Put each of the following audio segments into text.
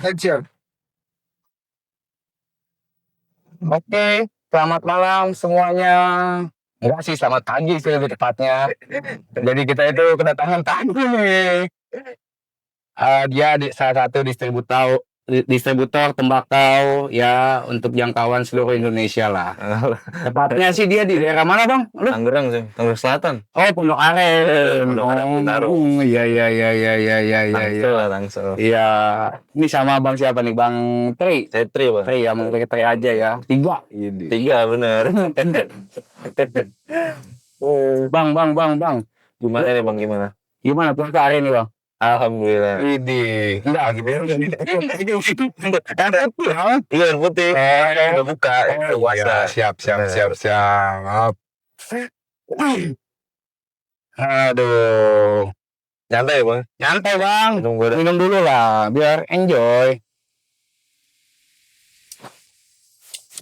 Action. Oke, selamat malam semuanya. Enggak sih, selamat pagi sih lebih tepatnya. Jadi kita itu kedatangan tamu nih. Dia salah satu distributor tembakau ya untuk jangkauan seluruh Indonesia lah. Tepatnya sih dia di daerah mana bang? Lu? Tangerang sih, Tangerang Selatan. Oh, Pondok Aren. Pondok Aren, Bintaro. Iya. Tangsel lah, Tangsel. Iya, ini sama bang siapa nih? Bang Tri. Saya Tri, Bang. Tri ya, pakai Tri aja ya. 3. Tiga, bener. Bang. Gimana nih, Bang? Gimana? Gimana puasa hari ini bang? Alhamdulillah. Ini enggak gimana? Iya, air putih. Udah buka. Puasa. Siap. Aduh. Nyantai ya, Bang? Nyantai bang. Minum dulu lah, biar enjoy.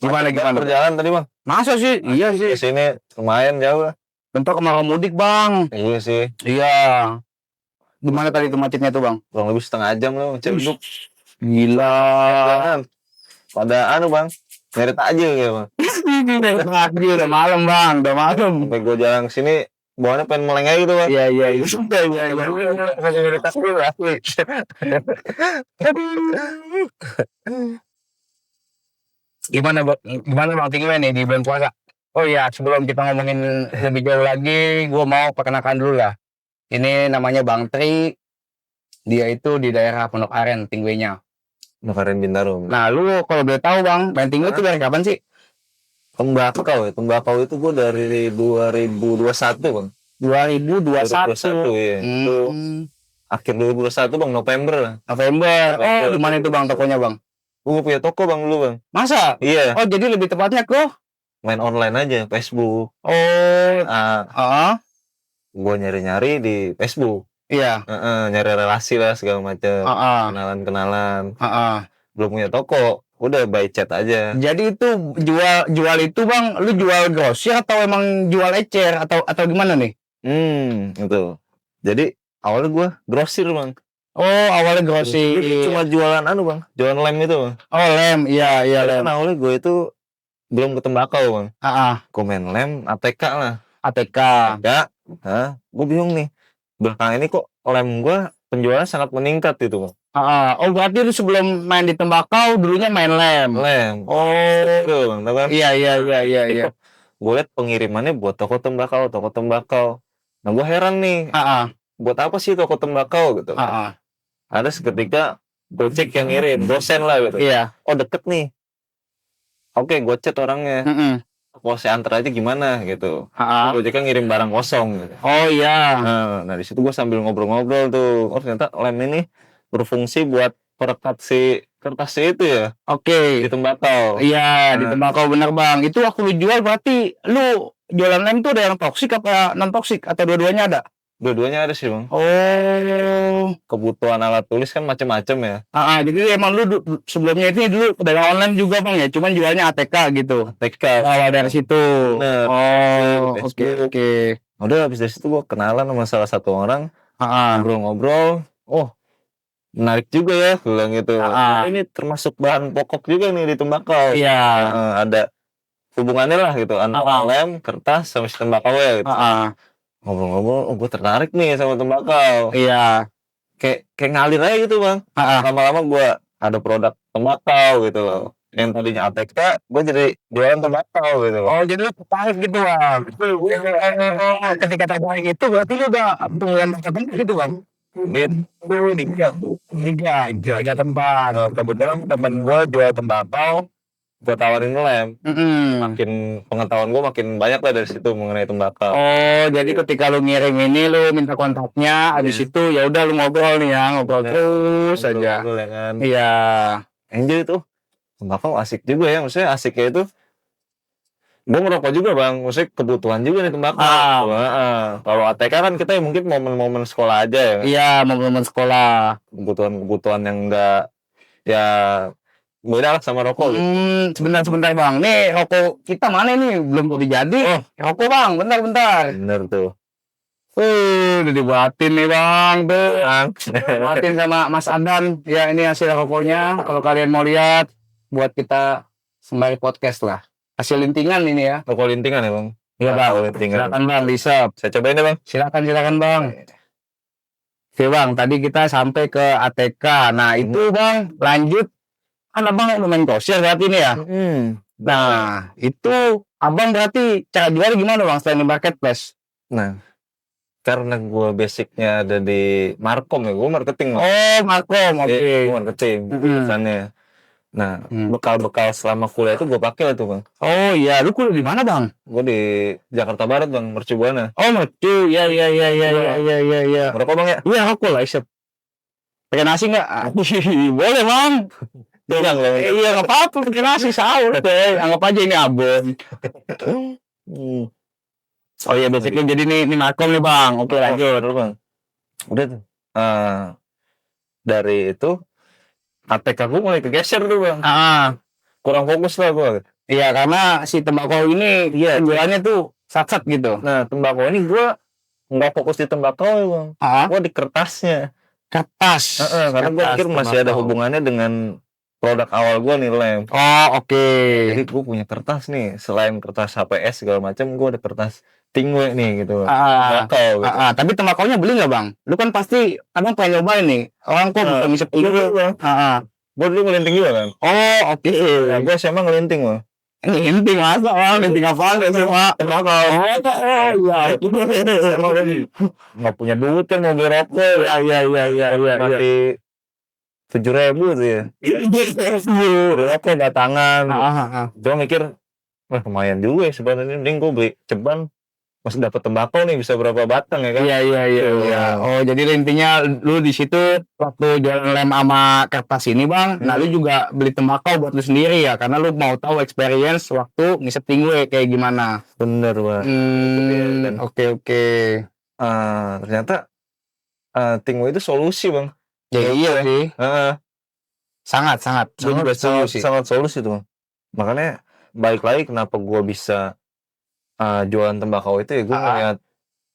Gimana? Perjalanan tadi, Bang? Masa sih? Iya sih. Kesini lumayan jauh lah. Bentuk kemarau mudik bang. Iya sih. Iya. Gimana tadi tuh macetnya tuh bang? Kurang lebih setengah jam lah, Cibubur. Gila. Pada Bang, nyari takjil ya, Bang. Takjil udah malam bang, udah malam. Sampai gue jalan sini, bawaannya pengen meleng aja gitu, Bang. Iya. Sudah iya. Kasih nyari takjil asli. Gimana bang tinggal nih di bulan puasa? Oh iya, sebelum kita ngomongin lebih jauh lagi, gue mau perkenalkan dulu lah. Ini namanya Bang Tri. Dia itu di daerah Pondok Aren, Tingwenya. Pondok Aren Bintaro. Nah, lu kalau boleh tahu Bang, main Tingwe itu dari kapan sih? Tembakau itu gue dari 2021, Bang. 2021 ya. Itu akhir 2021, Bang, November. Oh, di mana itu Bang tokonya, Bang? Gue punya toko, Bang, dulu, Bang. Masa? Iya. Oh, jadi lebih tepatnya main online aja, Facebook. Oh. Gue nyari-nyari di Facebook. Iya. Nyari relasi lah segala macam. Kenalan. Belum punya toko, udah by chat aja. Jadi itu jual itu Bang, lu jual grosir atau emang jual ecer atau gimana nih? Itu. Jadi awalnya gue grosir, Bang. Oh, awalnya grosir. Cuma jualan Bang. Jualan lem itu, Bang. Oh, lem. Iya, lem. Karena awalnya gue itu belum ke tembakau, Bang. Gue main lem ATK lah. ATK. Gue bingung nih. Belakangan ini kok lem gue penjualan sangat meningkat gitu, Bang. Oh, berarti lu sebelum main di tembakau dulunya main lem. Oh, itu, Bang, tahu kan? Iya. Gue liat pengirimannya buat toko tembakau. Nah, gue heran nih. Buat apa sih toko tembakau gitu? Ada seketika gue cek yang ngirim, dosen lah gitu. Iya. Oh, deket nih. Oke, gue chat orangnya. Mau saya antar aja gimana gitu. Gue kan ngirim barang kosong gitu. Oh iya. Nah di situ gue sambil ngobrol-ngobrol tuh. Oh, ternyata lem ini berfungsi buat perekat si kertasnya itu ya. Oke. Di tembakau. Iya, di tembakau bener Bang. Itu waktu lu jual berarti lu jualan lem tuh ada yang toksik apa non toksik atau dua-duanya ada? Dua-duanya ada sih, Bang. Oh. Kebutuhan alat tulis kan macam-macam ya. Jadi emang lu sebelumnya ini dulu pedagang online juga Bang ya, cuman jualnya ATK gitu. ATK. Awal dari situ. Bener. Oh, oke. Udah habis dari situ gue kenalan sama salah satu orang. Ngobrol-ngobrol. Oh, menarik juga ya, bilang gitu. Ini termasuk bahan pokok juga nih di tembakau. Iya. Ada hubungannya lah gitu, antara lem, kertas, sama si tembakau ya gitu. Ngobrol-ngobrol, gue tertarik nih sama tembakau. Iya. Kayak ngalir aja gitu, Bang. Lama-lama gue ada produk tembakau gitu loh. Yang tadinya ATK, gue jadi jualan tembakau gitu loh. Oh, jadi lu tertarik gitu, Bang. Ketika tertarik itu berarti lu udah penjualan tempat gitu, Bang. Tiga tempat. Kebetulan temen gue jual tembakau, gue tawarin lem. Makin pengetahuan gue makin banyak lah dari situ mengenai tembakau. Oh, jadi ketika lu ngirim ini lu minta kontaknya, habis itu ya udah lu ngobrol nih ya, ngobrol terus aja. Ya kan? Iya. Enjoy tuh. Tembakau asik juga ya, maksudnya asiknya itu gue ngerokok juga, Bang, maksudnya kebutuhan juga nih tembakau. Kalau ATK kan kita ya mungkin momen-momen sekolah aja ya. Iya, momen-momen sekolah. Kebutuhan yang enggak ya beda lah sama rokok. Sebentar Bang, nih rokok kita mana nih belum jadi. Rokok Bang, bentar. Bener tuh. Udah dibuatin nih bang tuh. Buatin sama Mas Adan. Ya ini hasil rokoknya. Kalau kalian mau lihat, buat kita sembari podcast lah. Hasil lintingan ini ya. Rokok lintingan ya bang? Iya bang. Rokok lintingan. Silakan bang, disep. Saya cobain deh bang. Silakan bang. Oke bang, tadi kita sampai ke ATK. Nah itu bang, lanjut. Kan abang udah main grosir saat ini ya. Nah itu abang berarti cara jual gimana bang selain di marketplace? Nah, karena gue basicnya ada di Markom ya, gue marketing. Oh Markom, oke. Gue marketing, misalnya. Nah, bekal-bekal selama kuliah itu gue pakai lah tuh bang. Oh iya, lu kuliah di mana bang? Gue di Jakarta Barat bang, Mercu Buana. Oh Mercu, iya. Merokok bang ya? Iya aku lah, isep. Pakai nasi nggak? Boleh bang. Iya nggak apa-apa, pakai nasi sahur deh. Anggap aja ini abon. Oh iya, basicnya jadi ini Markom nih bang. Oke lanjut. Betul bang. Udah tuh. Dari itu ATK gue mulai kegeser tuh bang. Kurang fokus lah gue. Iya karena si tembakau ini penjualannya tuh sat-sat gitu. Nah tembakau ini gue nggak fokus di tembakau ya bang. Gue di kertasnya. Kertas. Karena gue pikir masih ada hubungannya dengan produk awal gue nih lem. Oh oke. Jadi gue punya kertas nih. Selain kertas HPS segala macam, gue ada kertas Tingwe nih gitu. Tembakau. Gitu. Tapi tembakaunya beli nggak bang? Lu kan pasti abang pengen nyobain nih. Orang kok bisa ngisep dulu. Gue dulu ngelinting juga kan. Oh oke. Nah, gue SMA ngelinting loh. Ngelinting masa bang? Ngelinting apaan SMA? Tembakau. Iya. Emang udah nggak punya duit kan mau beli rokok. Iya. Masih 7.000 tuh ya. Rokok datangan. Gue mikir, wah lumayan juga ya sebenarnya. Mending gue beli ceban. Masih dapat tembakau nih bisa berapa batang ya kan? Iya. Oh jadi intinya lu di situ waktu jualan lem sama kertas ini bang, nah lu juga beli tembakau buat lu sendiri ya, karena lu mau tahu experience waktu ngisep tingwe kayak gimana. Bener bang. Oke. Ternyata tingwe itu solusi bang. Ya iya sih. Sangat. Gue juga setuju sih. Sangat solusi tuh bang. Makanya balik lagi kenapa gue bisa jualan tembakau itu ya gue ngeliat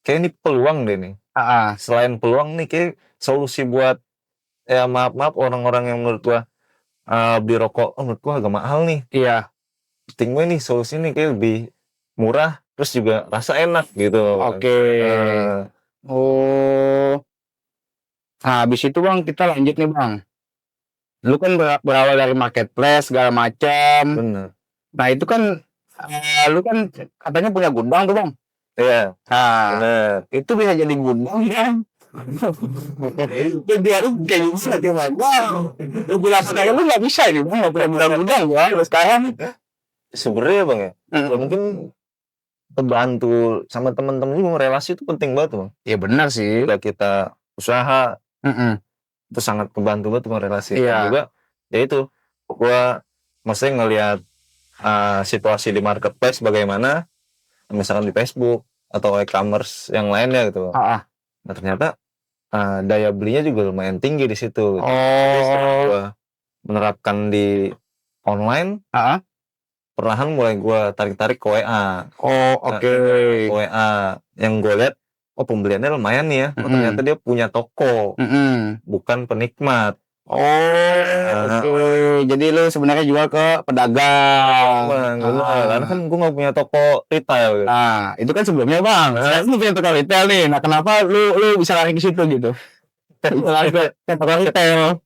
kayak ini peluang deh nih. Selain peluang nih kayak solusi buat ya maaf orang-orang yang menurut gue beli rokok menurut gue agak mahal nih. Iya. Tingwe nih solusi nih kayak lebih murah terus juga rasa enak gitu. Oke. Nah habis itu bang kita lanjut nih bang. Lu kan berawal dari marketplace segala macam. Bener. Nah itu kan lu kan katanya punya gudang tuh bang. Iya. Nah, itu bisa jadi gudang kan? Biar lu kayak bisa dia bang. Lu bilang sekarang lu nggak bisa ini bang, nggak punya gudang bang. Lu sekarang sebenarnya bang ya, mungkin terbantu sama teman-teman juga relasi itu penting banget bang. Iya benar sih. Bila kita usaha, itu sangat kebantu banget bang relasi. Iya. Juga, ya itu, gua masih ngelihat situasi di marketplace bagaimana, misalkan di Facebook atau e-commerce yang lainnya gitu. Nah ternyata daya belinya juga lumayan tinggi di situ. Setelah gue menerapkan di online, perlahan mulai gue tarik ke WA. WA yang gue lihat, pembeliannya lumayan nih ya. Ternyata dia punya toko, bukan penikmat. Jadi lu sebenarnya jual ke pedagang. Karena kan gue nggak punya toko retail. Gitu. Nah, itu kan sebelumnya bang. Lu punya toko retail nih. Nah, kenapa lu bisa lari ke situ gitu? Lari ke toko retail.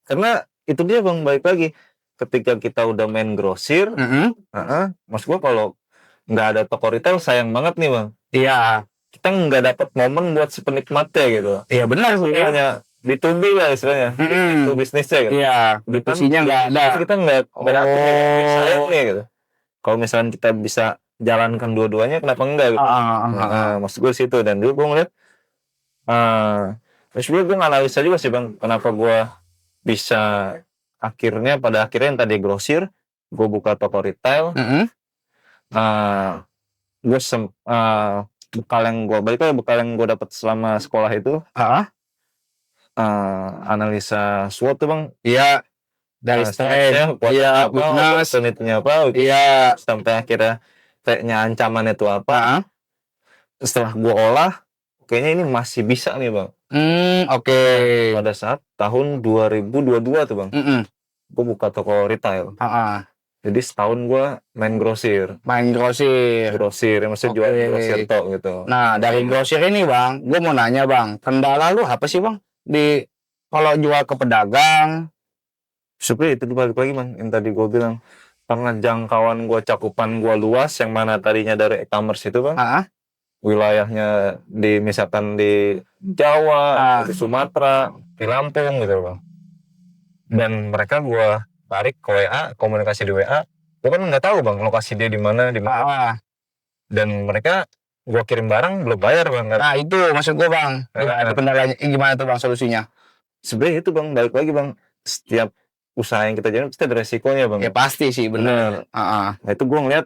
Karena itu dia bang, balik lagi. Ketika kita udah main grosir, maksud gue kalau nggak ada toko retail sayang banget nih bang. Iya. Kita nggak dapat momen buat si penikmatnya gitu. Iya benar sih. Hanya B2B lah istilahnya, itu bisnisnya gitu. Iya, B2C-nya nggak ada. Kita nggak berarti sayang nih gitu. Kalau misalnya kita bisa jalankan dua-duanya, kenapa enggak gitu? Maksud gue situ dan dulu gue ngeliat, terus gue nganalisa juga sih bang, kenapa gue bisa pada akhirnya yang tadi grosir, gue buka toko retail, gue bekal yang gue dapat selama sekolah itu. Analisa SWOT tuh bang. Iya. Dari stress. Iya. Opportunity-nya apa. Iya. Sampai akhirnya kayaknya ancamannya itu apa. Setelah gue olah, kayaknya ini masih bisa nih bang. Oke. Pada saat tahun 2022 tuh bang, Mm-mm. gue buka toko retail. Ah, Jadi setahun gue main grosir. main grosir. Grosir, maksudnya jual Oke. grosir tok gitu. Nah, dari grosir ini bang, gue mau nanya bang, kendala lu apa sih bang di kalau jual ke pedagang? Sebenarnya itu balik lagi bang, yang tadi gue bilang. Karena jangkauan gue, cakupan gue luas, yang mana tadinya dari e-commerce itu bang, Ah, wilayahnya misalkan di Jawa, di Sumatera, di Lampung gitu bang. Dan mereka gue tarik ke WA, komunikasi di WA, gue kan nggak tahu bang lokasi dia di mana. Dan mereka gue kirim barang belum bayar bang. Nah itu maksud gue bang, gimana tuh kendalanya, gimana tuh bang solusinya? Sebenarnya itu bang, balik lagi bang, setiap usaha yang kita jalan pasti ada resikonya bang. Ya pasti sih benar. Nah itu gue ngeliat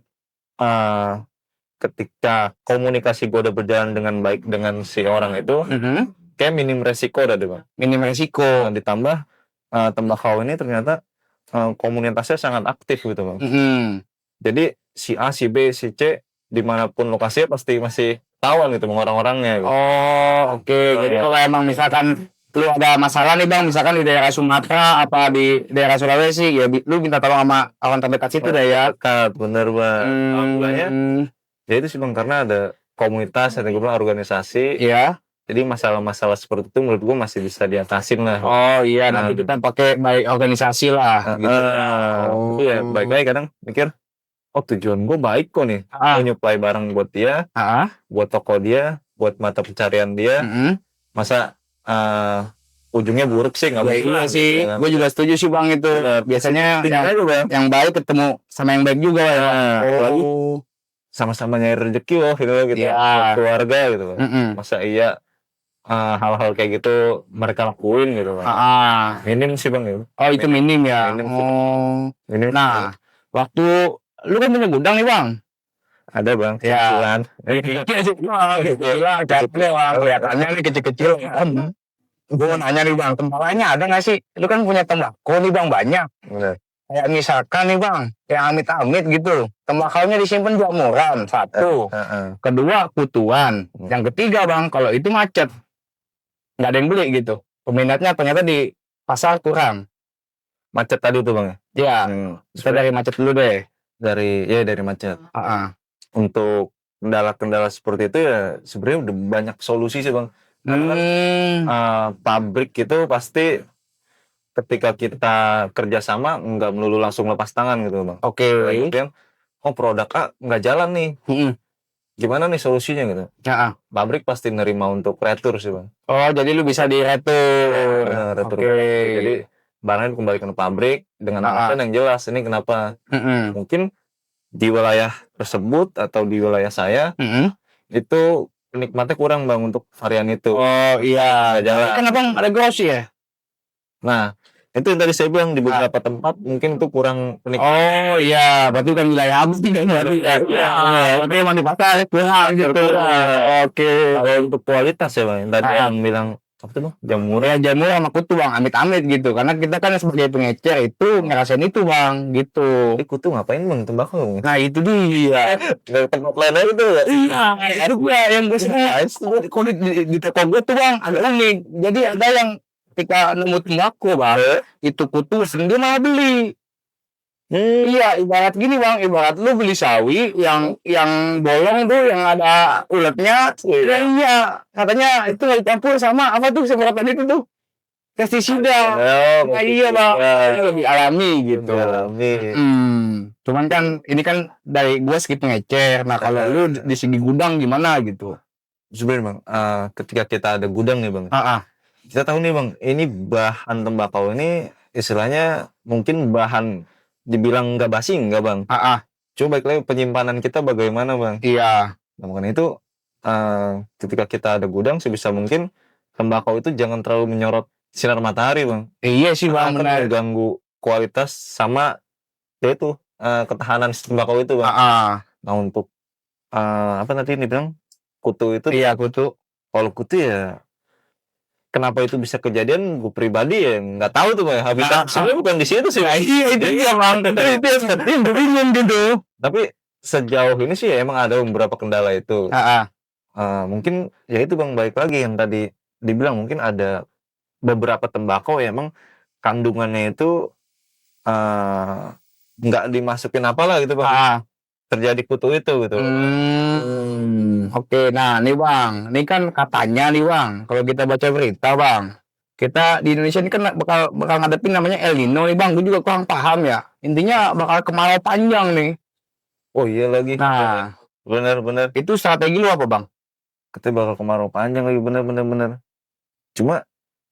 ketika komunikasi gue udah berjalan dengan baik dengan si orang itu, kayak minim resiko udah deh bang. Minim resiko. Nah, ditambah tembakau ini ternyata komunitasnya sangat aktif gitu bang. Jadi si A, si B, si C dimanapun lokasinya pasti masih tahu gitu bang orang-orangnya. Gitu. Oh oke. Jadi kalau emang misalkan lu ada masalah nih bang, misalkan di daerah Sumatera apa di daerah Sulawesi, ya lu minta tolong sama orang terdekat situ dah ya. Dekat, bener bang. Alhamdulillahnya. Ya itu sih bang, karena ada komunitas, ada gue bilang organisasi. Iya. Jadi masalah-masalah seperti itu menurut gue masih bisa diatasin lah. Oh iya, nanti kita pakai baik organisasi lah. Gitu. Iya, baik-baik kadang mikir, oh tujuan gue baik kok nih. Gue nyuplai barang buat dia, buat toko dia, buat mata pencarian dia. Masa ujungnya buruk sih nggak baik. Iya sih, gue juga setuju sih bang itu. Biasanya yang baik ketemu sama yang baik juga ya. Sama-sama nyari rezeki loh gitu keluarga gitu. Masa iya hal-hal kayak gitu mereka lakuin gitu bang. Minim sih bang itu. Oh itu minim ya. Minim. Nah, waktu lu kan punya gudang nih bang. Ada bang. Ya. Kelihatannya nih kecil-kecil. Gue mau nanya nih bang, tembakannya ada nggak sih? Lu kan punya tembakau nih bang banyak. Bener. Kayak misalkan nih bang, yang amit-amit gitu. Tembakaunya disimpan jamuran, satu. Kedua, kutuan. Yang ketiga bang, kalau itu macet. Nggak ada yang beli gitu. Peminatnya ternyata di pasar kurang. Macet tadi tuh bang? Iya. Kita dari macet dulu deh. Dari macet. Untuk kendala-kendala seperti itu ya sebenarnya udah banyak solusi sih bang. Pabrik itu pasti ketika kita kerjasama nggak melulu langsung lepas tangan gitu bang. Oke. Produk A nggak jalan nih. Gimana nih solusinya gitu? Pabrik pasti nerima untuk retur sih bang. Oh jadi lu bisa di retur. Retur. Jadi barangnya dikembalikan ke pabrik dengan alasan yang jelas. Ini kenapa? Mungkin di wilayah tersebut atau di wilayah saya itu penikmatnya kurang bang untuk varian itu. Oh iya. Jalan. Kan abang ada grosir ya. Nah itu yang tadi saya bilang di beberapa tempat mungkin itu kurang penikmat. Oh iya, berarti kan wilayah abang tidak berarti. Berarti emang di pasar kurang gitu. Oke. Kalau untuk kualitas ya bang, tadi yang bilang apa tuh bang? Jamur sama kutu bang, amit-amit gitu. Karena kita kan sebagai pengecer itu ngerasain itu bang, gitu. Kutu ngapain bang? Tembakau. Nah itu dia. Tempat lainnya itu. Iya, itu gue yang gue suka. Di toko gue tuh bang, agak unik. Jadi ada yang ketika nemu tembakau bang, itu kutu sendiri malah beli. Iya, ibarat gini bang, ibarat lu beli sawi yang bolong tuh yang ada uletnya, iya, katanya itu nggak dicampur sama apa tuh semprotan itu tuh pestisida. Nah, iya bang, lebih alami gitu. Cuman kan ini kan dari gue skip ngecer. Nah kalau lu di segi gudang gimana gitu? Sebenarnya bang, ketika kita ada gudang nih bang, kita tahu nih bang, ini bahan tembakau ini istilahnya mungkin bahan dibilang nggak basi nggak bang? Coba baik lagi penyimpanan kita bagaimana bang? Iya. Nah makanya itu ketika kita ada gudang sebisa mungkin tembakau itu jangan terlalu menyorot sinar matahari bang. Iya sih bang, benar. Ganggu kualitas sama yaitu ketahanan tembakau itu bang. Nah untuk apa tadi ini bilang kutu itu? Iya kutu. Kalau kutu ya kenapa itu bisa kejadian? Gue pribadi ya nggak tahu tuh bang. Habitat sebenarnya bukan di situ sih. Iya itu dia bang. Itu yang bingung gitu. Tapi sejauh ini sih ya, emang ada beberapa kendala itu. mungkin ya itu Bang, balik lagi yang tadi dibilang mungkin ada beberapa tembakau yang emang kandungannya itu, nggak dimasukin apalah gitu Bang, Ah, terjadi kutu itu gitu. oke. Nah, nih Bang, ini kan katanya nih Bang, kalau kita baca berita Bang, kita di Indonesia ini kan bakal bakal ngadepin namanya El Nino nih Bang. Gue juga kurang paham ya. Intinya bakal kemarau panjang nih. Oh iya lagi, Nah, bener, itu strategi lu apa Bang? katanya bakal kemarau panjang lagi, bener. Cuma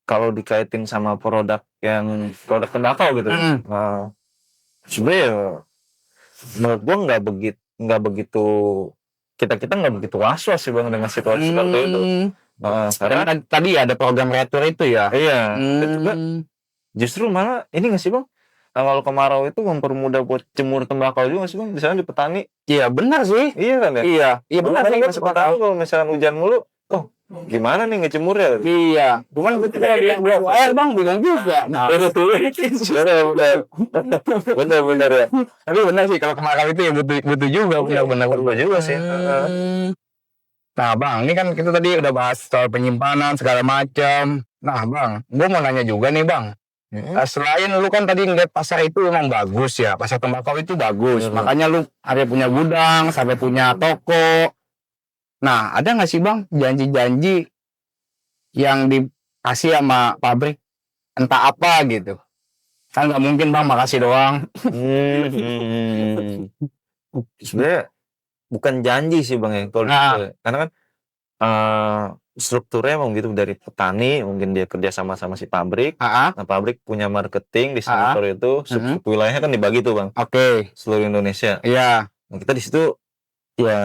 kalau dikaitin sama produk tembakau gitu, Mm-mm. sebenarnya ya menurut gua nggak begitu kita nggak begitu was-was sih Bang dengan situasi seperti itu. Karena Karena tadi ada program retur itu ya. iya, dan juga justru malah ini nggak sih Bang, kalau kemarau itu mempermudah buat jemur tembakau juga nggak sih Bang, misalnya di petani. Iya benar sih. Iya kan ya? Iya, iya benar Kadang sih kan masuk petani akal. kalau misalnya hujan mulu, oh gimana nih ngejemur ya? Iya, cuman ketika dia bawa air Bang bingung juga. Nah, Bener ya. tapi benar sih kalau kemarau itu ya butuh butuh juga benar-benar Betul juga sih. Nah Bang, ini kan kita tadi udah bahas soal penyimpanan segala macam. Nah Bang, gue mau nanya juga nih Bang. Selain lu kan tadi ngeliat pasar itu memang bagus ya, pasar tembakau itu bagus. Bener. Makanya lu ada punya gudang, sampai punya toko. Nah, ada nggak sih Bang janji-janji yang dikasih sama pabrik entah apa gitu? Kan nggak mungkin Bang makasih doang. Sebenarnya bukan janji sih Bang ya kalau Nah. gitu ya. Karena kan strukturnya emang gitu dari petani, mungkin dia kerja sama si pabrik. Ah, Nah, pabrik punya marketing, distributor itu, sub wilayahnya kan dibagi tuh Bang, oke. seluruh Indonesia. Iya. Nah, kita di situ ya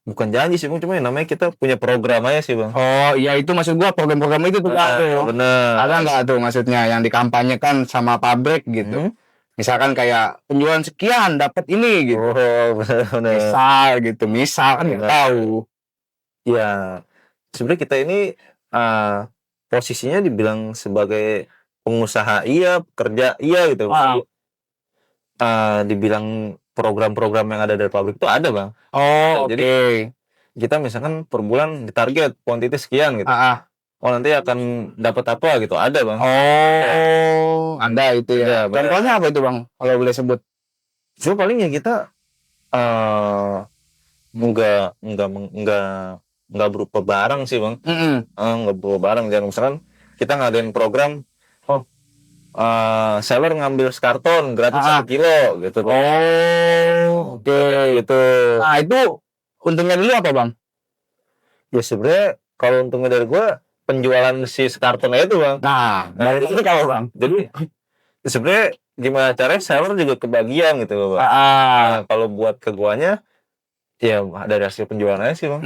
bukan janji sih Bang, cuma ya namanya kita punya program aja sih Bang. Oh, iya itu maksud gua program-program itu tuh Kak, tuh. Bener. Ada nggak tuh maksudnya yang dikampanyekan sama pabrik gitu? Misalkan kayak penjualan sekian dapat ini gitu. Oh, bener. Misal kan nggak tahu. Ya, sebenarnya kita ini posisinya dibilang sebagai pengusaha iya, pekerja iya gitu. Wow. Dibilang program-program yang ada dari pabrik itu ada Bang. Oh, oke. Jadi kita misalkan per bulan ditarget kuantiti sekian gitu. Oh nanti akan dapat apa gitu, ada Bang. Oh, Anda itu ya. Ada, bener. Contohnya apa itu Bang? Kalau boleh sebut. Cuma paling ya kita nggak berupa barang sih Bang. Nggak berupa barang. Jangan misalkan kita ngadain program, seller ngambil sekarton gratis 1 kilo gitu. Oh, oke. Gitu. Nah, itu untungnya dulu apa Bang? Ya sebenarnya kalau untungnya dari gua penjualan si sekartonnya itu Bang. Nah, dari itu kalau Bang. Jadi sebenarnya gimana caranya seller juga kebagian gitu Bang. Nah, kalau buat ke guanya ya dari hasil penjualannya sih Bang.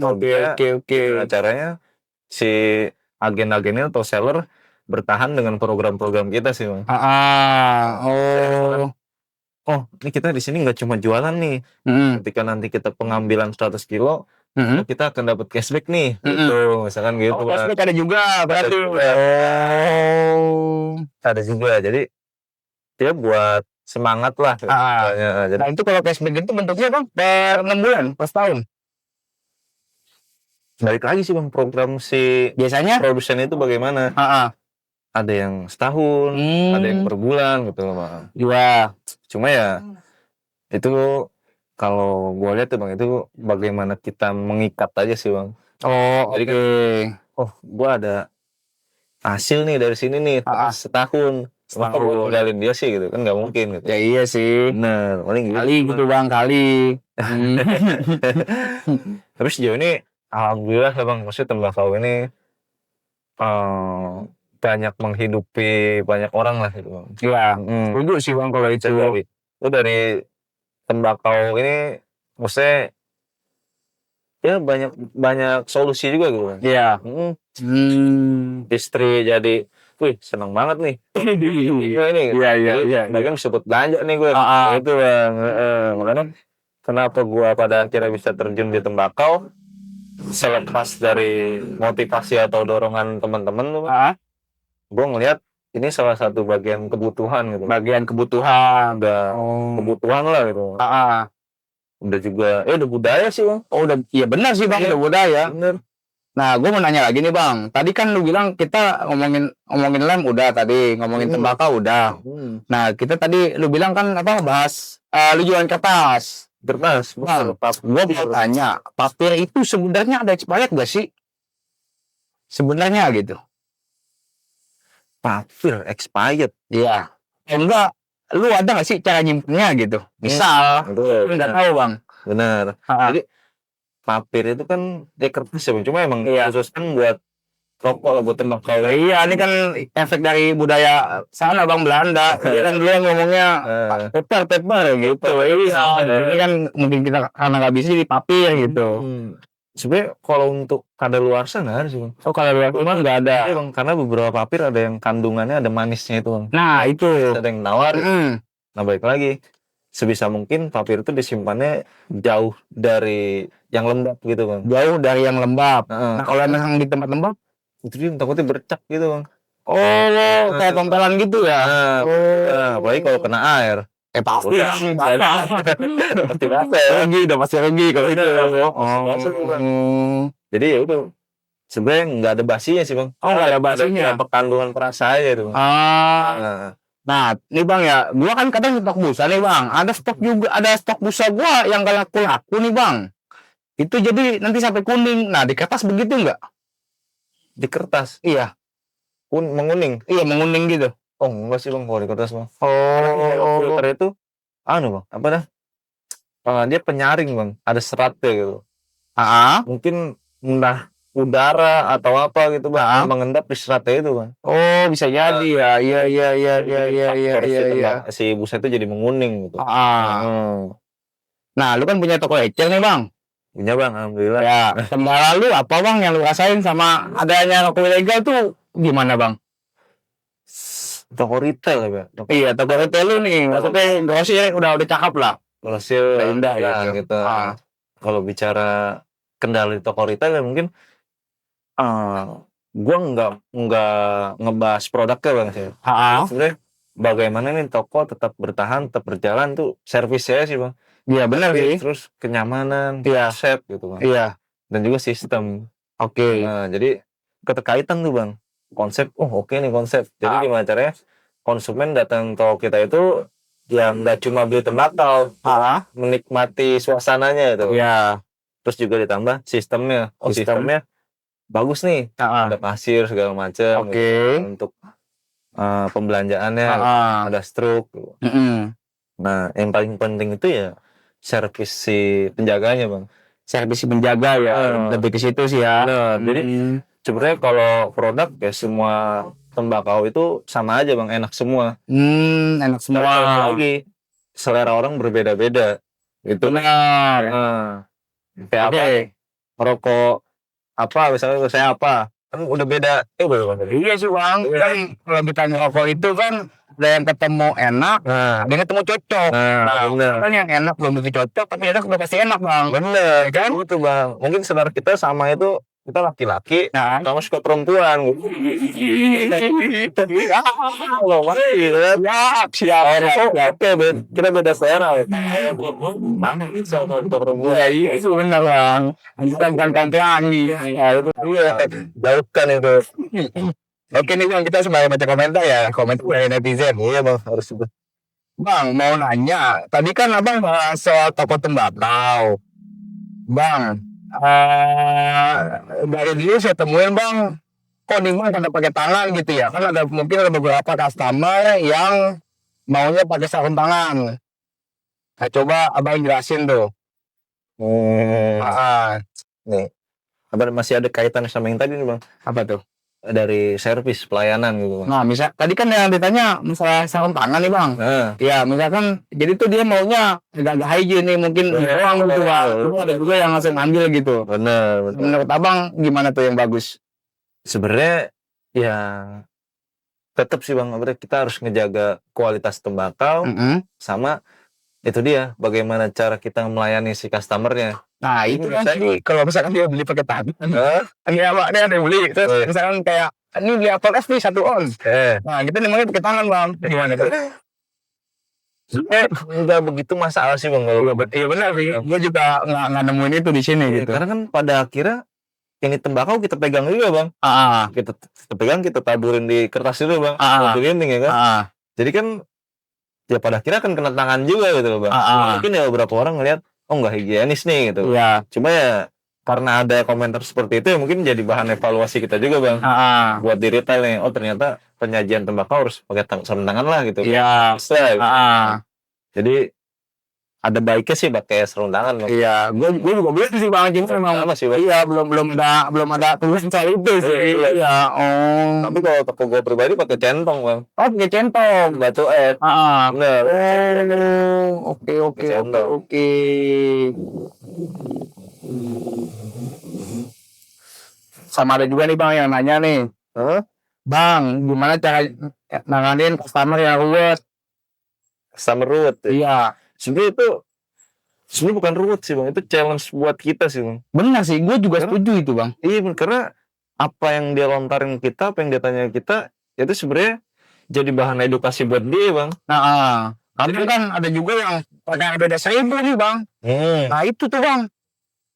Oke. Gimana caranya si agen-agennya atau seller bertahan dengan program-program kita sih Bang. Oh, ini kita di sini nggak cuma jualan nih. Ketika nanti kita pengambilan 100 kilo, kita akan dapat cashback nih. Gitu, misalkan gitu. Cashback ada juga berarti. Ada juga. Jadi dia buat semangat lah. Jadi, nah itu kalau cashback itu bentuknya Bang per 6 bulan, per setahun. balik lagi sih Bang, program si Biasanya produsen itu bagaimana? Ada yang setahun, ada yang per bulan gitu loh Bang. Iya. Cuma ya itu kalau gue lihat tuh Bang, itu bagaimana kita mengikat aja sih Bang. Jadi kan, gue ada hasil nih dari sini nih setahun. Maka gue tinggalin dia sih gitu kan, nggak mungkin gitu. Ya iya sih. Bener, paling gitu. Kali gitu Bang, kali. Tapi sejauh ini alhamdulillah ya Bang, maksudnya tembakau ini banyak menghidupi banyak orang lah gitu Bang. Iya, setuju sih Bang kalau itu. Itu dari tembakau ini maksudnya ya banyak solusi juga gitu Bang. Iya. Istri jadi seneng banget nih. Iya. Bahkan disebut belanja nih gue. Itu Bang. Makanya kenapa gue pada akhirnya bisa terjun di tembakau selepas dari motivasi atau dorongan teman-teman tuh Bang. Gue ngeliat ini salah satu bagian kebutuhan gitu. Bagian kebutuhan. Udah kebutuhan lah gitu. Udah juga, udah budaya sih bang. Oh udah, iya benar sih bang, Iya. udah budaya. Bener. Nah, gue mau nanya lagi nih bang. Tadi kan lu bilang kita ngomongin lem udah tadi, ngomongin tembakau udah. Nah, kita tadi lu bilang kan apa bahas lu jualan kertas. Kertas, Bang, papir. gue mau tanya, papir itu sebenarnya ada expired gak sih? Sebenarnya gitu. Papir expired. Iya. Enggak, lu ada gak sih cara nyimpennya gitu? Misal, Betul. lu nggak tahu bang. Benar. Ha-ha. Jadi papir itu kan dia kertas ya bang. Cuma emang Iya. khusus kan buat rokok, buat tembakau. Iya, ini kan efek dari budaya sana bang, Belanda. Dia kan dulu ngomongnya paper gitu. Iya. Ini kan mungkin kita karena nggak bisa di papir gitu. Sebenarnya kalau untuk kadaluarsa nggak ada sih bang. Oh kalau luar rumah nggak ada. Iya bang, karena beberapa papir ada yang kandungannya ada manisnya itu bang. Nah itu. Ada yang nawar. Mm. Nah balik lagi, sebisa mungkin papir itu disimpannya jauh dari yang lembab gitu bang. Jauh dari yang lembab. Nah kalau memang di tempat lembab, itu dia takutnya bercak gitu bang. oh kayak tempelan gitu ya. Nah, apalagi kalau kena air. Pasti Pasti basah. rugi, udah pasti rugi kalau itu. Jadi ya udah. Sebenarnya nggak ada basinya sih bang. Oh nggak ada basinya. Ada kandungan perasa aja itu bang. Nah, nih bang ya, gua kan kadang stok busa nih bang. Ada stok juga, ada stok busa gua yang gak laku-laku nih bang. Itu jadi nanti sampai kuning. Nah di kertas begitu nggak? Di kertas. Iya. Menguning. Iya menguning gitu. Oh enggak sih bang, kalau di kertas bang. Oh. Filter itu, bang, apa dah? Dia penyaring bang, ada seratnya gitu. Mungkin entah udara atau apa gitu bang, mengendap di seratnya itu bang. Oh bisa jadi ya, iya. Si busa itu jadi menguning gitu. Nah lu kan punya toko ecel nih bang. Punya bang, alhamdulillah. Ya, kendala lu apa bang yang lu rasain sama adanya toko ilegal tuh gimana bang? Toko retail ya bang. Iya toko retail lu nih, maksudnya grosir udah cakep lah. Grosir indah ya gitu. gitu. Kalau bicara kendala di toko retail ya mungkin gua nggak ngebahas produknya bang sih. Sebenarnya bagaimana nih toko tetap bertahan, tetap berjalan tuh servisnya sih bang. Iya benar sih. Terus kenyamanan, konsep gitu bang. Iya. Dan juga sistem. Oke. Nah, jadi keterkaitan tuh bang. Konsep, oke nih konsep. Jadi gimana caranya konsumen datang toko kita itu yang nggak cuma beli tembakau, menikmati suasananya itu. Iya. Terus juga ditambah sistemnya. Sistemnya bagus nih. Ada pasir segala macam. Oke. Gitu. Untuk pembelanjaannya ada struk. Nah, yang paling penting itu ya servis si penjaganya bang. Servis si penjaga ya. Lebih ke situ sih ya. Jadi sebenarnya kalau produk ya semua tembakau itu sama aja bang, enak semua. Enak semua. Lagi selera orang berbeda-beda. Itu benar. Kayak apa? Rokok apa misalnya saya apa? Kan udah beda. Iya sih bang. Kan kalau ditanya rokok itu kan ada yang ketemu enak, ada yang ketemu cocok. Bener. Kan yang enak belum tentu cocok, tapi enak udah pasti enak bang. Bener kan? Itu bang. Mungkin selera kita sama itu, kita laki-laki, sama suka perempuan. Siap. Oke, kita beda selera. Mana itu sama perempuan? Iya itu benar bang. Kita bukan kompromi. Jauhkan itu. Oke nih bang, kita sebagai baca komentar ya, komentar dari netizen. Iya bang, harus itu. Bang, mau nanya, tadi kan abang bahas soal toko tembakau. Bang, dari dulu saya temuin bang, kok nih bang pada pakai tangan gitu ya? Kan ada mungkin ada beberapa customer yang maunya pakai sarung tangan. Nah, coba abang jelasin tuh. Nih, masih ada kaitan sama yang tadi nih bang. Apa tuh? Dari servis pelayanan gitu bang. Nah, misal tadi kan yang ditanya masalah sarung tangan nih bang. Ya, misalkan jadi tuh dia maunya agak hygiene nih mungkin orang gitu bang. Terus ada juga yang langsung ambil gitu. Bener. Menurut abang gimana tuh yang bagus? Sebenarnya ya tetap sih bang, kita harus ngejaga kualitas tembakau sama itu dia bagaimana cara kita melayani si customernya. Nah itu kan sih kalau misalkan dia beli pakai tangan, ini apa? Ini ada yang beli, terus misalkan kayak ini beli Apple S nih 1 ons. Nah kita nih pakai tangan bang, gimana tuh? Enggak begitu masalah sih bang. Iya benar sih. Gue juga nggak nemuin itu di sini gitu. Karena kan pada akhirnya ini tembakau kita pegang juga bang. Kita pegang, kita taburin di kertas dulu bang. Untuk ini ya kan. Jadi kan ya pada akhirnya akan kena tangan juga gitu loh bang. Mungkin ya beberapa orang ngeliat oh nggak higienis nih gitu. Iya. Cuma ya karena ada komentar seperti itu ya mungkin jadi bahan evaluasi kita juga bang. Buat di retail nih, oh ternyata penyajian tembakau harus pakai sarung tangan lah gitu. Iya. Jadi ada baiknya sih pakai sarung tangan bang. Iya, gue juga belum sih bang, cuma memang Sama sih bang. iya belum ada tulisan soal itu sih. Iya. Oh. Tapi kalau toko gue pribadi pakai centong bang. Oh, pakai centong. Batu es. Benar. Oke. Centong. Sama ada juga nih bang yang nanya nih. Bang, gimana cara nanganin customer yang ruwet? Customer ruwet. Iya. Sebenarnya bukan ruwet sih bang, itu challenge buat kita sih bang. Benar sih, gue juga setuju itu bang. Iya karena apa yang dia lontarin kita, apa yang dia tanya kita, itu sebenarnya jadi bahan edukasi buat dia bang. Tapi kan ada juga yang pakai beda 1.000 nih bang. Nah itu tuh bang,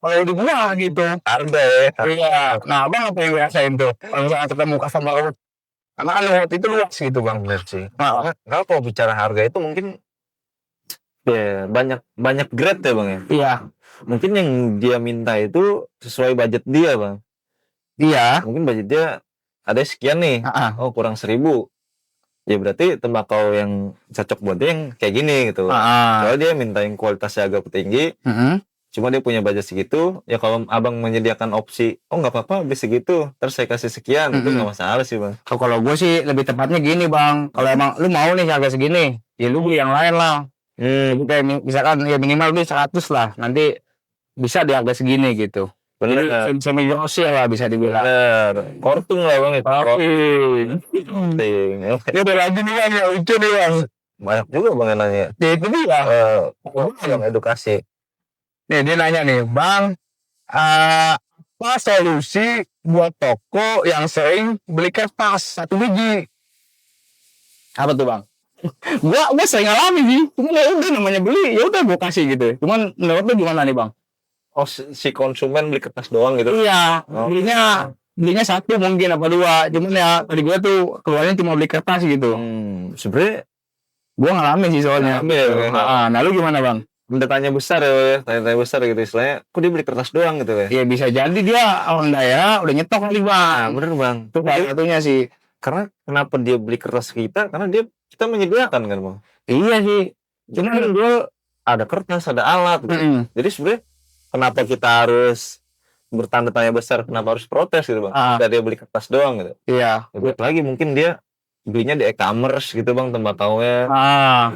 kalau di gua gitu. Harga ya. Iya. Nah bang apa yang gue rasain tuh? Kalau misalnya ketemu customer ruwet, karena kan ruwet itu luas gitu bang. Bener sih. Nah, kalau bicara harga itu mungkin ya banyak grade ya bang ya. Iya. Mungkin yang dia minta itu sesuai budget dia bang. Iya. Mungkin budget dia ada sekian nih. Oh kurang 1.000. Ya berarti tembakau yang cocok buat dia yang kayak gini gitu. Kalau dia minta yang kualitasnya agak tinggi, cuma dia punya budget segitu, ya kalau abang menyediakan opsi, oh nggak apa-apa, habis segitu, terus saya kasih sekian, itu nggak masalah sih bang. Kalau gue sih lebih tepatnya gini bang, kalau emang lu mau nih harga segini, ya lu beli yang lain lah. Jadi kayak misalkan ya minimal beli 100 lah, nanti bisa di harga segini gitu. Bener. Semi grocer lah bisa dibilang. Bener. Kortung lah bang itu. Korting. Ini udah lagi nih bang, ya lucu nih bang. Banyak juga bang yang nanya. Ya itu dia. Yang edukasi. Nih dia nanya nih, bang, apa solusi buat toko yang sering beli kertas 1 biji? Apa tuh bang? Gua sering alami sih, cuma ya udah namanya beli, ya udah gua kasih gitu. Cuman menurut lu gimana nih bang? Oh si konsumen beli kertas doang gitu? Iya, belinya 1 mungkin apa 2, cuman ya tadi gua tuh keluarnya cuma beli kertas gitu. Sebenarnya gua ngalamin sih soalnya. Nah lu gimana bang? Tanya besar ya, tanya besar gitu istilahnya. Kok dia beli kertas doang gitu ya? Iya bisa jadi dia orang daerah udah nyetok kali bang. Bener bang. Itu salah satunya sih. Karena kenapa dia beli kertas kita? Karena kita menyediakan kan bang. Iya sih. Cuman gue ada kertas, ada alat. Gitu. Jadi sebenarnya kenapa kita harus bertanda tanya besar? Kenapa harus protes gitu bang? Karena dia beli kertas doang gitu. Iya. Lagi mungkin dia belinya di e-commerce gitu bang, tembakaunya.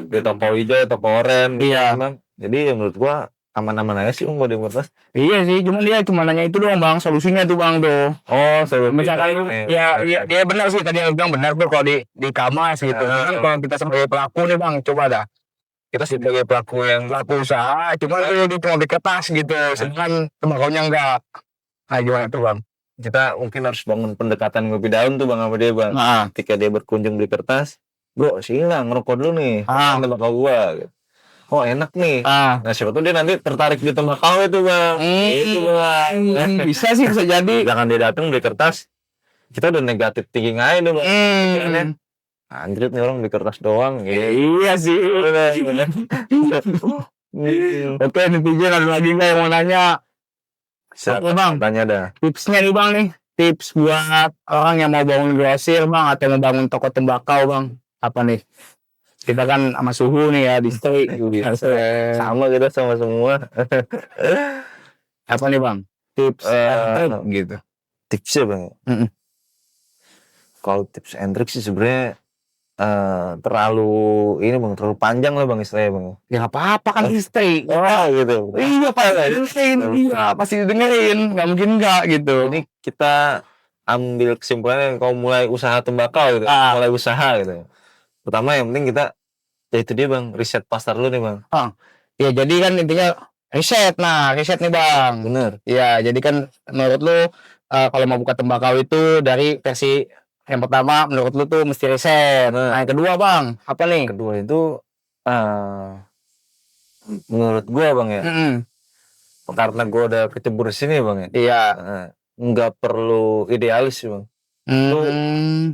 Di toko hijau, toko oranye. Iya. Bang. Jadi menurut gua aman-aman aja sih mau di kertas. Iya sih, cuman dia cuma nanya itu doang bang, solusinya tuh bang tuh. Misalkan ya dia benar sih tadi yang bilang benar tuh kalau di e-commerce gitu. Kalau kita sebagai pelaku nih bang, coba dah. Kita sebagai pelaku usaha, cuma itu cuma di kertas gitu, sedangkan tembakaunya enggak. Nah gimana tuh bang? Kita mungkin harus bangun pendekatan ngopi daun tuh bang sama dia bang. Ketika dia berkunjung beli kertas, bro silang ngerokok dulu nih, tembakau gua. Gitu. Oh enak nih. Nah siapa tuh dia nanti tertarik di tembakau itu bang. Itu bang. Bisa sih, bisa jadi. Jangan dia datang beli kertas, kita udah negatif thinking aja tuh bang. Anjrit nih orang beli kertas doang. Iya sih. Oke netizen ada lagi nggak yang mau nanya? Oke bang. Tanya dah. Tipsnya nih bang nih. Tips buat orang yang mau bangun grosir bang atau mau bangun toko tembakau bang. Apa nih? Kita kan sama suhu nih ya di stay. Sama kita sama semua. Apa nih bang? Tips gitu. Tipsnya bang. Kalau tips and trick sih sebenarnya terlalu panjang lah bang istilahnya bang. Ya apa-apa kan stay. Gitu. Iya pasti didengerin. Gak mungkin enggak gitu. Ini kita ambil kesimpulannya kalau mulai usaha tembakau gitu. Mulai usaha gitu. Pertama yang penting kita ya itu dia bang, riset pasar lu nih bang. Ya jadi kan intinya riset nih bang. Bener. Ya jadi kan menurut lu kalau mau buka tembakau itu dari versi yang pertama menurut lu tuh mesti riset. Nah yang kedua bang, apa nih? Kedua itu Ah, menurut gua Bang ya, karena gua udah kecebur di sini Bang ya. Iya. Nggak perlu idealis sih Bang. Itu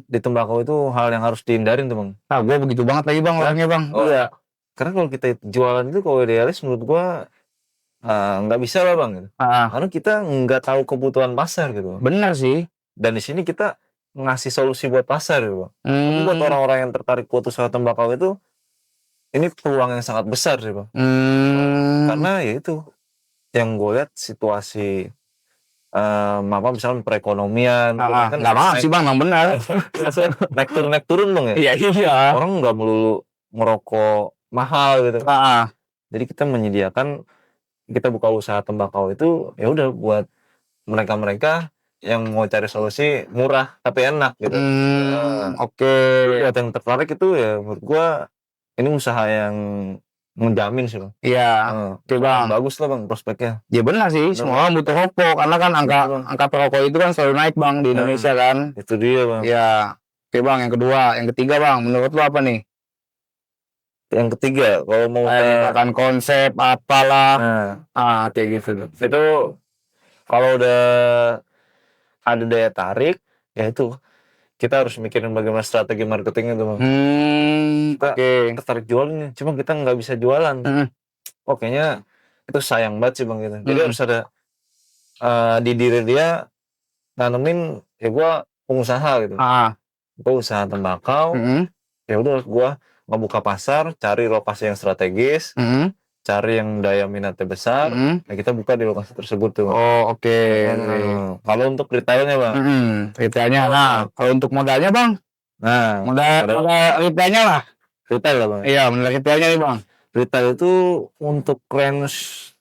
di tembakau itu hal yang harus dihindarin tuh Bang. Nah, gue begitu banget lagi Bang orangnya Bang. Oh iya. Karena kalau kita jualan itu kalau idealis menurut gua nggak bisa lah Bang gitu. Karena kita nggak tahu kebutuhan pasar gitu. Benar sih. Dan di sini kita ngasih solusi buat pasar gitu Bang. Tapi buat orang-orang yang tertarik buat usaha tembakau itu ini peluang yang sangat besar sih Bang. Karena ya itu yang gue lihat situasi misalnya perekonomian kan nggak maaf sih Bang, memang benar. naik turun Bang ya. Iya. Orang nggak melulu ngerokok mahal gitu. Jadi kita menyediakan, kita buka usaha tembakau itu ya udah buat mereka-mereka yang mau cari solusi murah tapi enak gitu. Oke. Buat yang tertarik itu ya menurut gua ini usaha yang menjamin sih Bang. Iya. Oke Bang. Bagus lah Bang prospeknya. Ya benar sih, semua orang butuh rokok karena kan angka perokok itu kan selalu naik Bang di Indonesia kan. Itu dia Bang. Iya. Oke Bang, yang kedua, yang ketiga Bang, menurut lo apa nih? Yang ketiga kalau mau Misalkan konsep apalah, kayak gitu. Itu kalau udah ada daya tarik, ya itu kita harus mikirin bagaimana strategi marketingnya tuh Bang. Kita tertarik jualan, cuma kita nggak bisa jualan. Oh kayaknya itu sayang banget sih Bang gitu. Jadi harus ada di diri dia nanemin ya gua pengusaha gitu. Gua usaha tembakau. Ya udah gua ngebuka pasar, cari lokasi yang strategis. Cari yang daya minatnya besar, nah kita buka di lokasi tersebut tuh. Oh oke. Kalau untuk retailnya Bang. Retailnya, nah kalau untuk modalnya Bang? Nah, modal retailnya lah. Retail lah Bang. Iya, modal retailnya nih Bang. Retail itu untuk range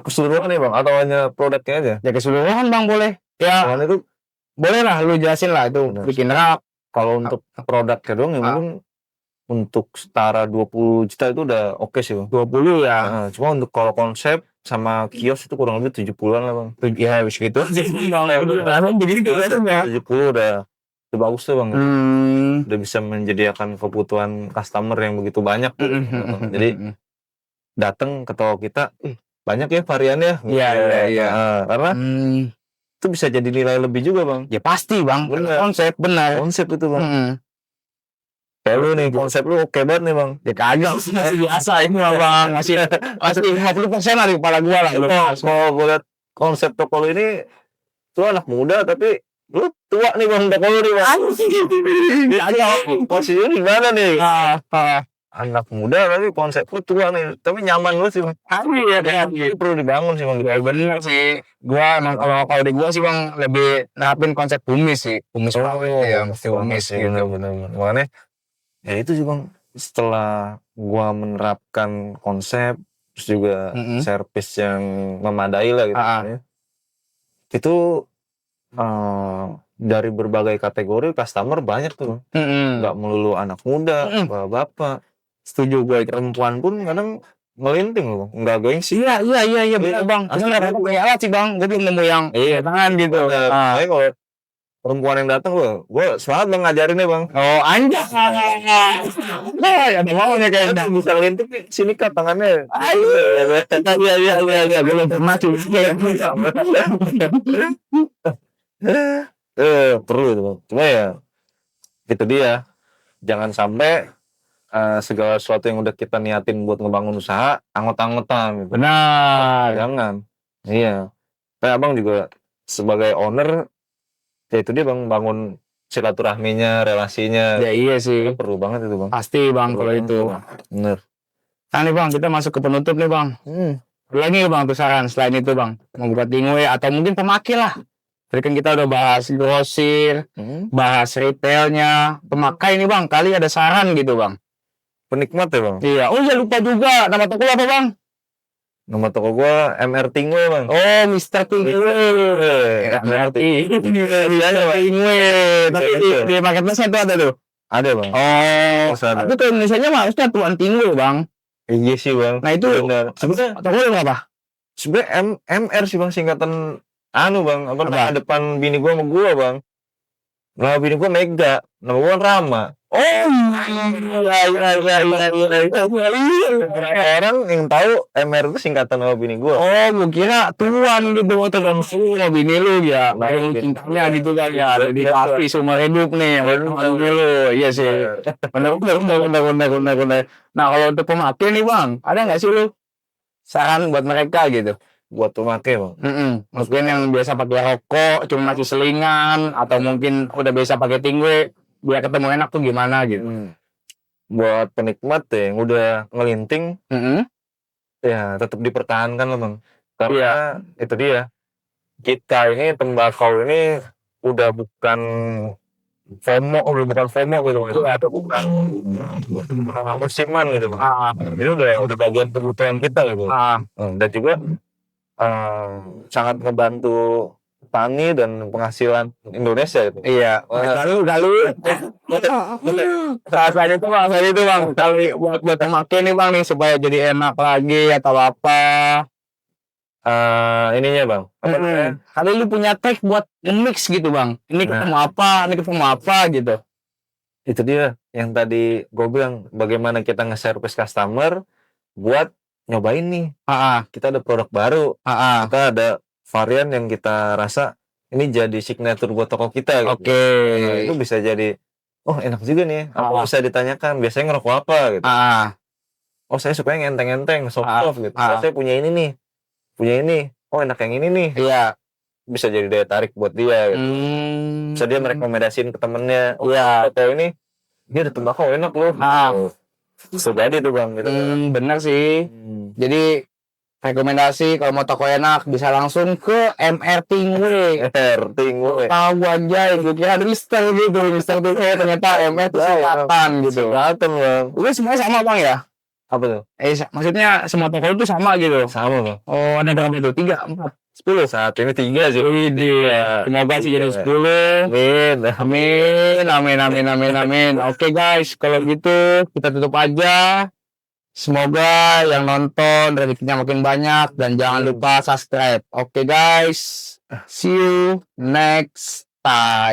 keseluruhan nih Bang, atau hanya produknya aja? Ya keseluruhan Bang boleh. Ya. Soalnya itu boleh lah, lu jelasin lah itu. Bikin rak. Kalau untuk produknya doang ya mungkin untuk setara 20 juta itu udah oke sih Bang. 20 ya. Cuma untuk kalau konsep sama kios itu kurang lebih 70-an lah Bang. Ya habis gitu sih. Begitu ya. 70 udah bagus tuh Bang. Udah bisa menyediakan kebutuhan customer yang begitu banyak. Jadi datang ke toko kita, banyak ya variannya. Iya. Karena itu bisa jadi nilai lebih juga Bang. Ya pasti Bang. Konsep benar. Konsep itu Bang. Kayak lu nih, konsep lu oke banget nih Bang. Ya kagak, biasa ini Bang. Masih 50% lah di kepala gua lah. Kalau gua liat konsep toko lu ini, lu anak muda tapi lu tua nih Bang, toko lu nih Bang. Posisinya di mana nih? Anak muda tapi konsep lu tua nih, tapi nyaman lu sih Bang. Itu perlu dibangun sih Bang. Ya bener sih. Gua emang kalau di gua sih Bang lebih nerapin konsep kumis sih. Kumis ya, mesti kumis gitu. Bener. Makanya ya itu sih Bang, setelah gua menerapkan konsep terus juga servis yang memadai lah gitu ya. Itu dari berbagai kategori customer banyak tuh. Nggak melulu anak muda, bapak-bapak. Setuju gue. Perempuan pun kadang ngelinting loh, nggak gengsi. Iya bener Bang. Karena nggak pakai alat sih Bang. Gue belum nemu yang tangan gitu. Makanya kalau perempuan yang datang gue semangat Bang ngajarinnya Bang. Oh anjay. Nah, ada maunya kayaknya. Bisa ngelinting sini kan tangannya. Iya. Belum pernah cuy. Perlu itu Bang. Cuma ya itu dia. Jangan sampai segala sesuatu yang udah kita niatin buat ngebangun usaha anggot-anggotan gitu. Benar. Jangan. Iya. Kayak Abang juga sebagai owner ya itu dia Bang, bangun silaturahminya, relasinya. Ya iya sih. Itu perlu banget itu Bang. Pasti Bang kalau itu. Bener. Nah nih Bang, kita masuk ke penutup nih Bang. Lagi Bang tuh saran selain itu Bang, mau buat tingwe atau mungkin pemakai lah. Tadi kan kita udah bahas grosir, bahas retailnya, pemakai nih Bang. Kali ada saran gitu Bang. Penikmat ya Bang. Iya. Oh ya lupa juga nama toko apa Bang? Nama toko gua MR Tingwe Bang. Oh Mr. Tingwe. MR Tingwe. Tapi di marketplace itu ada tuh. Ada Bang. Oh. Tapi tuh Indonesia-nya mah harusnya Tuan Tingwe Bang. Iya sih Bang. Nah itu sebenarnya toko lu apa? Sebenarnya MR sih Bang, singkatan Bang, apa nama depan bini gua sama gua Bang. Nama bini gua Mega, nama gua Rama. Oh orang yang tahu MR itu singkatan nama bini gua. Oh, gua kira tuan gitu waktu kan sama bini lu ya. Baru cintanya gitu kan ya. Di hati seumur hidup nih sama bini lu. Iya sih. Bener. Nah, kalau untuk pemakaian nih Bang, ada nggak sih lu saran buat mereka gitu? Buat pemakai bang. Mungkin yang biasa pakai rokok, cuma masih selingan, atau mungkin udah biasa pakai tingwe, biar ketemu enak tuh gimana gitu. Buat penikmat ya yang udah ngelinting, ya tetap dipertahankan lah bang. Karena itu dia, kita ini tembakau ini udah bukan FOMO gitu. Itu bukan musiman gitu bang. Itu udah bagian kebutuhan kita gitu. Dan juga sangat ngebantu petani dan penghasilan Indonesia itu. Iya. Lalu. Saat itu bang, kali buat pemakai nih bang nih supaya jadi enak lagi atau apa. Ininya bang, apa namanya? Kali lu punya tag buat nge-mix gitu bang. Ini ketemu apa gitu. Itu dia yang tadi gue bilang, bagaimana kita nge-service customer buat nyobain nih. Kita ada produk baru. Kita ada varian yang kita rasa ini jadi signature buat toko kita gitu. Nah, itu bisa jadi oh enak juga nih. Apa bisa ditanyakan biasanya ngerokok apa gitu. Oh saya suka yang enteng-enteng, soft gitu. Saya punya ini nih. Oh enak yang ini nih. Iya. Bisa jadi daya tarik buat dia gitu. Bisa dia merekomendasiin ke temennya. Atau ini dia ada tembakau enak loh. Bisa jadi tuh bang gitu. Bener sih. Jadi rekomendasi kalau mau toko enak bisa langsung ke MR Tingwe. Tahu anjay, gue kira Mister gitu. Mister tuh ternyata MR itu singkatan gitu. Singkatan bang. Udah semuanya sama bang ya? Apa tuh? Maksudnya semua toko itu sama gitu? Sama bang. Oh ada berapa itu? 3, 4, 10? Saat ini 3 sih. Semoga sih jadi 10. Amin. Oke guys, kalau gitu kita tutup aja. Semoga yang nonton rezekinya makin banyak dan jangan lupa subscribe. Oke guys, see you next time.